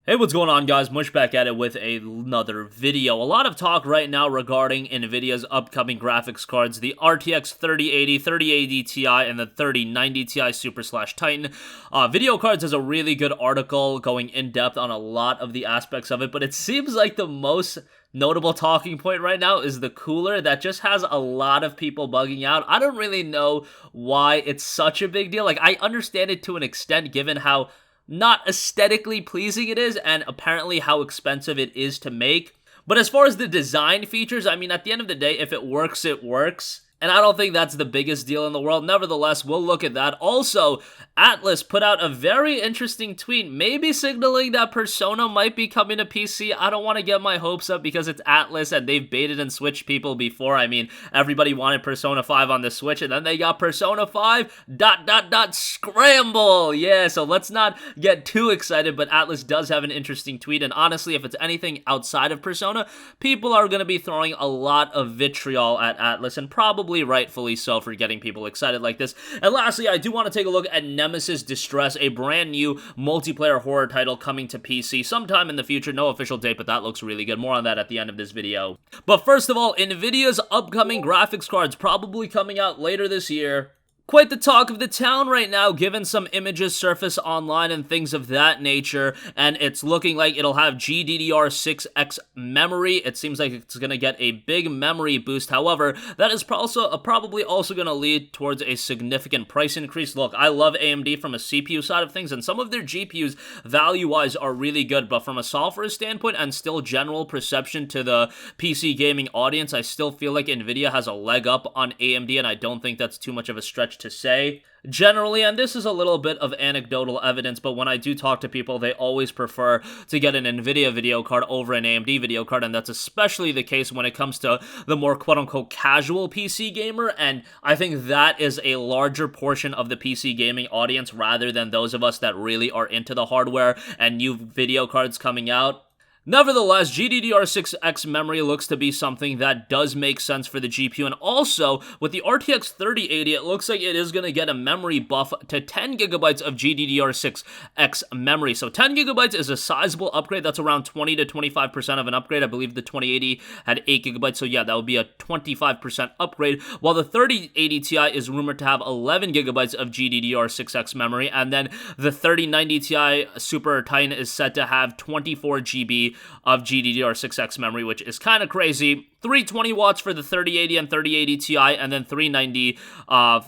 Hey, what's going on, guys? Mush back at it with another video. A lot of talk right now regarding Nvidia's upcoming graphics cards, the RTX 3080, 3080 Ti, and the 3090 Ti Super/Titan. Video Cards has a really good article going in depth on a lot of the aspects of it, but it seems like the most notable talking point right now is the cooler that just has a lot of people bugging out. I don't really know why it's such a big deal. Like, I understand it to an extent given how not aesthetically pleasing it is, and apparently how expensive it is to make. But as far as the design features, I mean, at the end of the day, if it works, it works. And I don't think that's the biggest deal in the world. Nevertheless, we'll look at that. Also, Atlas put out a very interesting tweet, maybe signaling that Persona might be coming to PC. I don't want to get my hopes up because it's Atlas and they've baited and switched people before. I mean, everybody wanted Persona 5 on the Switch and then they got Persona 5, ... scramble! Yeah, so let's not get too excited, but Atlas does have an interesting tweet. And honestly, if it's anything outside of Persona, people are going to be throwing a lot of vitriol at Atlas, and probably rightfully so for getting people excited like this. And lastly, I do want to take a look at Nemesis Distress, a brand new multiplayer horror title coming to PC sometime in the future. No official date, but that looks really good. More on that at the end of this video. But first of all, Nvidia's upcoming graphics cards probably coming out later this year. Quite the talk of the town right now, given some images surface online and things of that nature, and it's looking like it'll have GDDR6X memory. It seems like it's going to get a big memory boost. However, that is probably also going to lead towards a significant price increase. Look, I love AMD from a CPU side of things, and some of their GPUs value-wise are really good, but from a software standpoint and still general perception to the PC gaming audience, I still feel like Nvidia has a leg up on AMD, and I don't think that's too much of a stretch to say. Generally, and this is a little bit of anecdotal evidence, but when I do talk to people, they always prefer to get an Nvidia video card over an AMD video card, and that's especially the case when it comes to the more quote-unquote casual PC gamer, and I think that is a larger portion of the PC gaming audience rather than those of us that really are into the hardware and new video cards coming out. Nevertheless, GDDR6X memory looks to be something that does make sense for the GPU, and also, with the RTX 3080, it looks like it is going to get a memory buff to 10GB of GDDR6X memory. So 10GB is a sizable upgrade. That's around 20 to 25% of an upgrade. I believe the 2080 had 8GB, so yeah, that would be a 25% upgrade, while the 3080 Ti is rumored to have 11GB of GDDR6X memory, and then the 3090 Ti Super Titan is set to have 24GB of GDDR6X memory, which is kind of crazy. 320 watts for the 3080 and 3080 Ti, and then 390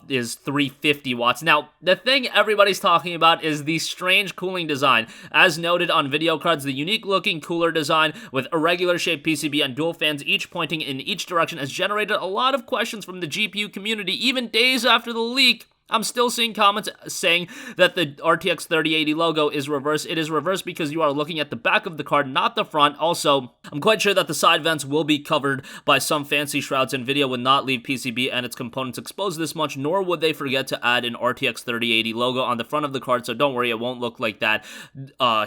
is 350 watts. Now, the thing everybody's talking about is the strange cooling design. As noted on video cards, the unique looking cooler design with irregular shaped PCB and dual fans each pointing in each direction has generated a lot of questions from the GPU community. Even days after the leak, I'm still seeing comments saying that the RTX 3080 logo is reversed. It is reversed because you are looking at the back of the card, not the front. Also, I'm quite sure that the side vents will be covered by some fancy shrouds. Nvidia would not leave PCB and its components exposed this much, nor would they forget to add an RTX 3080 logo on the front of the card, so don't worry, it won't look like that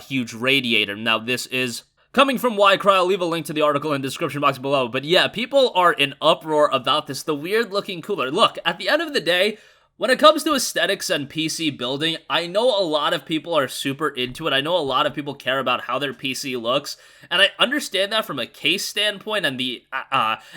huge radiator. Now, this is coming from Ycry. I'll leave a link to the article in the description box below. But yeah, people are in uproar about this, the weird-looking cooler. Look, at the end of the day, when it comes to aesthetics and PC building, I know a lot of people are super into it. I know a lot of people care about how their PC looks, and I understand that from a case standpoint and the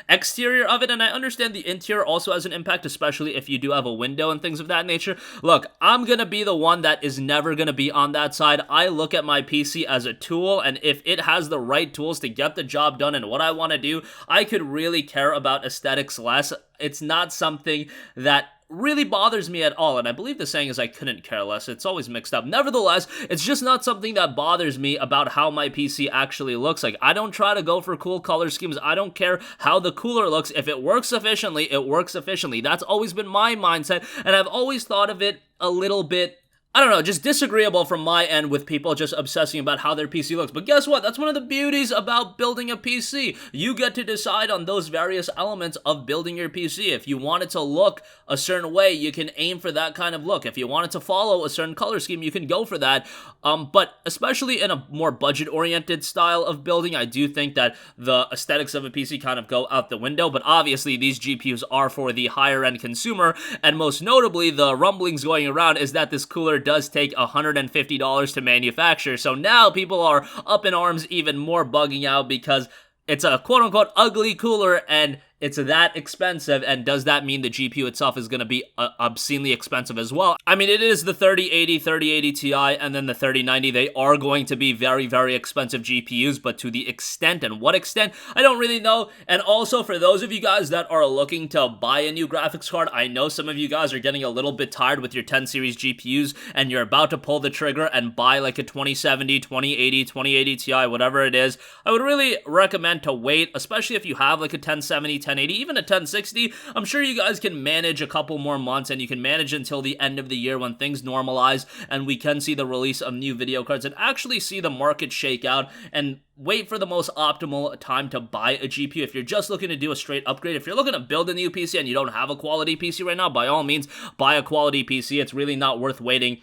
exterior of it, and I understand the interior also has an impact, especially if you do have a window and things of that nature. Look, I'm gonna be the one that is never gonna be on that side. I look at my PC as a tool, and if it has the right tools to get the job done and what I want to do, I could really care about aesthetics less. It's not something that really bothers me at all, and I believe the saying is I couldn't care less. It's always mixed up. Nevertheless, it's just not something that bothers me about how my PC actually looks like. I don't try to go for cool color schemes. I don't care how the cooler looks. If it works efficiently, it works efficiently. That's always been my mindset, and I've always thought of it a little bit, I don't know, just disagreeable from my end with people just obsessing about how their PC looks. But guess what? That's one of the beauties about building a PC. You get to decide on those various elements of building your PC. If you want it to look a certain way, you can aim for that kind of look. If you want it to follow a certain color scheme, you can go for that. But especially in a more budget-oriented style of building, I do think that the aesthetics of a PC kind of go out the window. But obviously, these GPUs are for the higher-end consumer. And most notably, the rumblings going around is that this cooler does take $150 to manufacture. So now people are up in arms even more, bugging out because it's a quote-unquote ugly cooler and it's that expensive, and does that mean the GPU itself is going to be obscenely expensive as well? I mean, it is the 3080 Ti, and then the 3090. They are going to be very, very expensive GPUs, but to the extent and what extent, I don't really know. And also, for those of you guys that are looking to buy a new graphics card, I know some of you guys are getting a little bit tired with your 10 series GPUs, and you're about to pull the trigger and buy like a 2070, 2080 Ti, whatever it is. I would really recommend to wait, especially if you have like a 1070, 1080, even a 1060. I'm sure you guys can manage a couple more months, and you can manage until the end of the year when things normalize and we can see the release of new video cards and actually see the market shake out, and wait for the most optimal time to buy a GPU. If you're just looking to do a straight upgrade, if you're looking to build a new PC and you don't have a quality PC right now, by all means, buy a quality PC. It's really not worth waiting,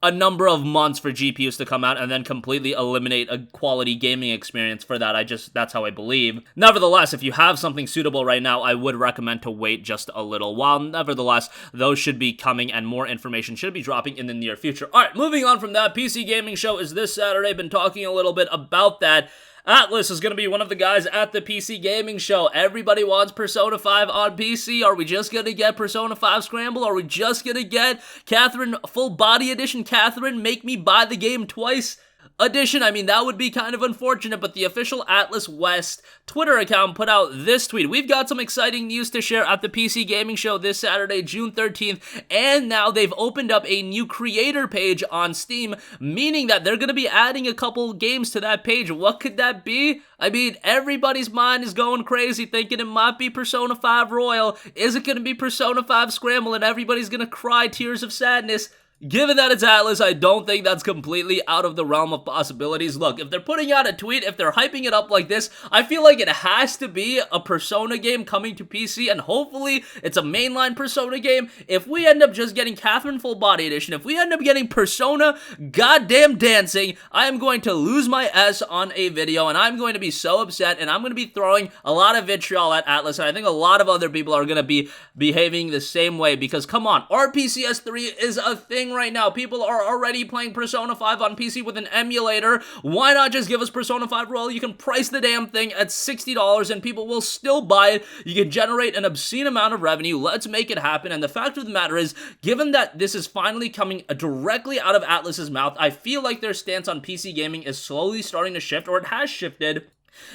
a number of months for GPUs to come out and then completely eliminate a quality gaming experience for that. That's how I believe. Nevertheless, if you have something suitable right now, I would recommend to wait just a little while. Nevertheless, those should be coming and more information should be dropping in the near future. Alright, moving on from that, PC Gaming Show is this Saturday. Been talking a little bit about that. Atlas is going to be one of the guys at the PC Gaming Show. Everybody wants Persona 5 on PC. Are we just going to get Persona 5 Scramble? Are we just going to get Catherine Full Body Edition? Catherine, make me buy the game twice edition? I mean, that would be kind of unfortunate, but the official Atlas West Twitter account put out this tweet. We've got some exciting news to share at the PC Gaming Show this Saturday, June 13th, and now they've opened up a new creator page on Steam, meaning that they're going to be adding a couple games to that page. What could that be? I mean, everybody's mind is going crazy thinking it might be Persona 5 Royal. Is it going to be Persona 5 Scramble? And everybody's going to cry tears of sadness. Given that it's Atlas, I don't think that's completely out of the realm of possibilities. Look, if they're putting out a tweet, if they're hyping it up like this, I feel like it has to be a Persona game coming to PC, and hopefully it's a mainline Persona game. If we end up just getting Catherine Full Body Edition, if we end up getting Persona goddamn Dancing, I am going to lose my S on a video, and I'm going to be so upset, and I'm going to be throwing a lot of vitriol at Atlas, and I think a lot of other people are going to be behaving the same way, because come on, RPCS 3 is a thing right now. People are already playing Persona 5 on PC with an emulator. Why not just give us Persona 5 Royal? You can price the damn thing at $60 and people will still buy it. You can generate an obscene amount of revenue. Let's make it happen. And the fact of the matter is, given that this is finally coming directly out of Atlas's mouth, I feel like their stance on PC gaming is slowly starting to shift, or it has shifted.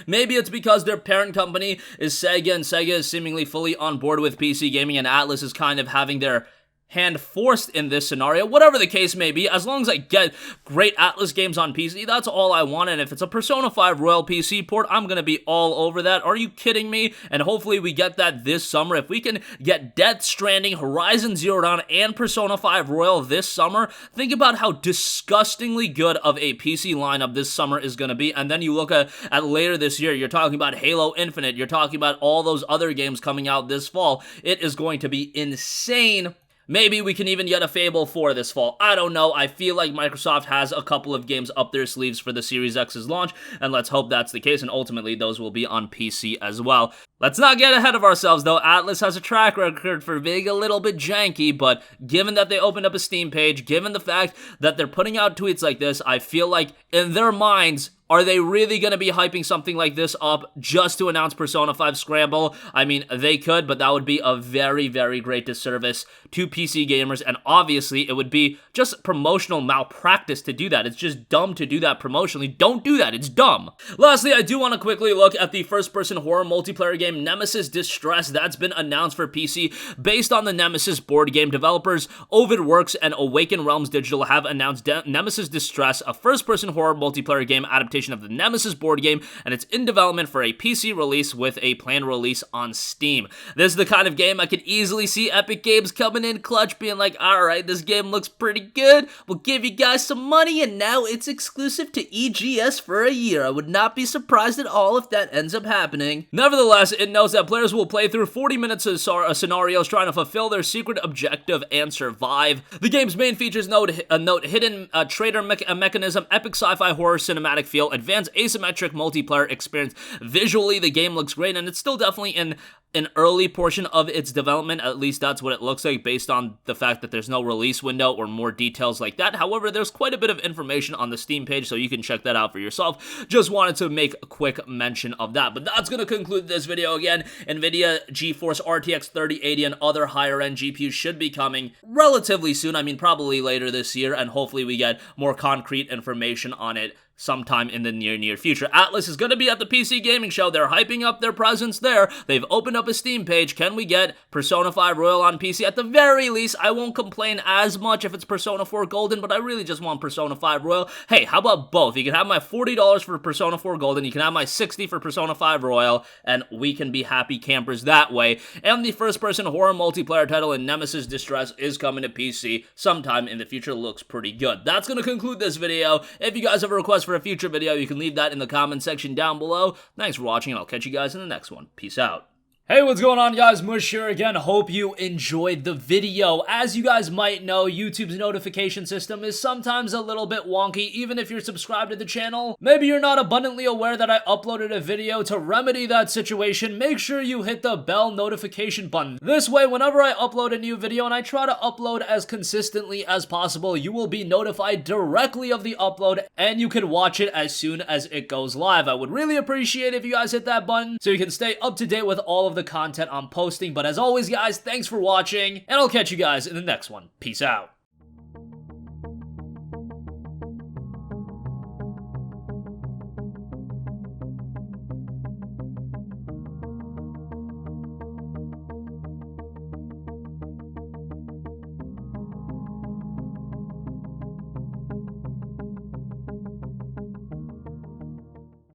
Maybe it's because their parent company is Sega, and Sega is seemingly fully on board with PC gaming, and Atlas is kind of having their hand forced in this scenario. Whatever the case may be, as long as I get great Atlas games on PC, that's all I want. And if it's a Persona 5 Royal PC port, I'm gonna be all over that. Are you kidding me? And hopefully we get that this summer. If we can get Death Stranding, Horizon Zero Dawn, and Persona 5 Royal this summer, think about how disgustingly good of a PC lineup this summer is gonna be. And then you look at later this year, you're talking about Halo Infinite, you're talking about all those other games coming out this fall. It is going to be insane. Maybe we can even get a Fable 4 this fall. I don't know. I feel like Microsoft has a couple of games up their sleeves for the Series X's launch, and let's hope that's the case, and ultimately those will be on PC as well. Let's not get ahead of ourselves, though. Atlas has a track record for being a little bit janky, but given that they opened up a Steam page, given the fact that they're putting out tweets like this, I feel like in their minds, are they really going to be hyping something like this up just to announce Persona 5 Scramble? I mean, they could, but that would be a very, very great disservice to PC gamers, and obviously it would be just promotional malpractice to do that. It's just dumb to do that promotionally. Don't do that. It's dumb. Lastly, I do want to quickly look at the first-person horror multiplayer game Nemesis Distress that's been announced for PC based on the Nemesis board game. Developers Ovid Works and Awaken Realms Digital have announced Nemesis Distress, a first-person horror multiplayer game adaptation of the Nemesis board game, and it's in development for a PC release with a planned release on Steam. This is the kind of game I could easily see Epic Games coming in clutch, being like, alright, this game looks pretty good, we'll give you guys some money, and now it's exclusive to EGS for a year. I would not be surprised at all if that ends up happening. Nevertheless, it notes that players will play through 40 minutes of scenarios trying to fulfill their secret objective and survive. The game's main features note hidden traitor mechanism, epic sci-fi horror cinematic feel, advanced asymmetric multiplayer experience. Visually, the game looks great, and it's still definitely in an early portion of its development. At least that's what it looks like based on the fact that there's no release window or more details like that. However, there's quite a bit of information on the Steam page, so you can check that out for yourself. Just wanted to make a quick mention of that. But that's going to conclude this video. Again, Nvidia GeForce RTX 3080 and other higher end GPUs should be coming relatively soon. I mean, probably later this year, and hopefully we get more concrete information on it sometime in the near future. Atlas is going to be at the PC Gaming Show. They're hyping up their presence there. They've opened up a Steam page. Can we get Persona 5 Royal on PC? At the very least, I won't complain as much if it's Persona 4 Golden, but I really just want Persona 5 Royal. Hey, how about both? You can have my $40 for Persona 4 Golden, you can have my $60 for Persona 5 Royal, and we can be happy campers that way. And the first-person horror multiplayer title in Nemesis Distress is coming to PC sometime in the future. Looks pretty good. That's going to conclude this video. If you guys have a request for a future video, you can leave that in the comment section down below. Thanks for watching, and I'll catch you guys in the next one. Peace out. Hey, what's going on, guys? Mush here again. Hope you enjoyed the video. As you guys might know, YouTube's notification system is sometimes a little bit wonky, even if you're subscribed to the channel. Maybe you're not abundantly aware that I uploaded a video. To remedy that situation, make sure you hit the bell notification button. This way, whenever I upload a new video, and I try to upload as consistently as possible, you will be notified directly of the upload, and you can watch it as soon as it goes live. I would really appreciate it if you guys hit that button so you can stay up to date with all of the content I'm posting. But as always, guys, thanks for watching, and I'll catch you guys in the next one. Peace out.